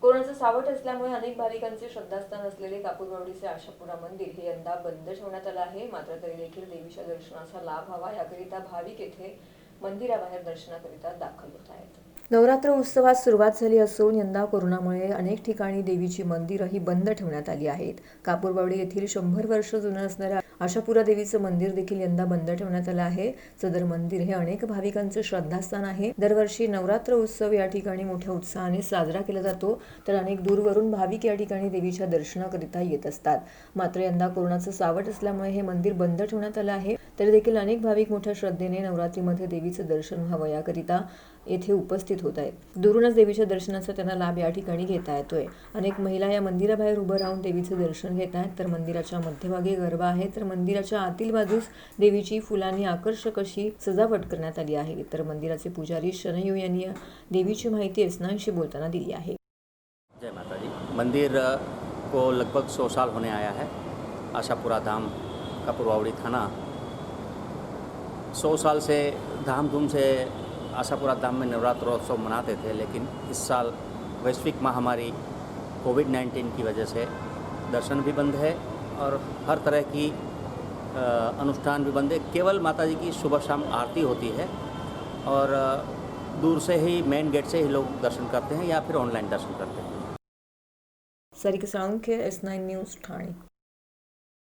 कोरोनाचं सावट असल्यामुळे अनेक भाविकांचे श्रद्धास्थान असलेले कापूरवाडीचे आशापुरा मंदिर हे यंदा बंद ठेवण्यात आलं आहे. मात्र तरी देखील देवीच्या दर्शनाचा लाभ व्हावा याकरिता भाविक येथे मंदिराबाहेर दर्शनाकरिता दाखल होत आहेत. नवरात्र उत्सवात सुरुवात झाली असून यंदा कोरोनामुळे अनेक ठिकाणी देवीची मंदिरही बंद ठेवण्यात आली आहेत. कापूरवाडी येथील 100 वर्ष जुनं असणाऱ्या आशापुरा देवीचं मंदिर देखील यंदा बंद ठेवण्यात आलं आहे. सदर मंदिर हे अनेक भाविकांचे श्रद्धास्थान आहे. दरवर्षी नवरात्र उत्सव या ठिकाणी मोठ्या उत्साहाने साजरा केला जातो, तर अनेक दूरवरून भाविक या ठिकाणी देवीच्या दर्शनाकरिता येत असतात. मात्र यंदा कोरोनाचं सावट असल्यामुळे हे मंदिर बंद ठेवण्यात आलं आहे. तरी देखील अनेक भाविक मोठ्या श्रद्धेने नवरात्रीमध्ये देवीचं दर्शन व्हावं याकरिता येथे उपस्थित होत आहेत. दुरूनच देवीच्या दर्शनाचा त्यांना लाभ या ठिकाणी घेता येतोय. अनेक महिला या मंदिराबाहेर उभं राहून देवीचं दर्शन घेत आहेत. तर मंदिराच्या मध्यभागी गरबा आहे, तर मंदिराच्या आतील बाजूस देवीची फुलांनी आकर्षक अशी सजावट करण्यात आली आहे. तर मंदिराचे पुजारी शनयू यांनी देवीची माहिती एसनांशी बोलताना दिली आहे. जय माता जी। मंदिर को लगभग 100 साल होने आया है। आशापुरा धाम कापूरवाड़ी थाना 100 साल से धामधूम से आशापुरा धाम में नवरात्रोत्सव मनाते थे, लेकिन इस साल वैश्विक महामारी कोविड-19 की वजह से दर्शन भी बंद है और हर तरह की अनुष्ठान भी बंद है। केवल माता जी की सुबह शाम आरती होती है और दूर से ही मेन गेट से ही लोग दर्शन करते हैं या फिर ऑनलाइन दर्शन करते हैं। Sarika Salunkhe, S9 news, Thane.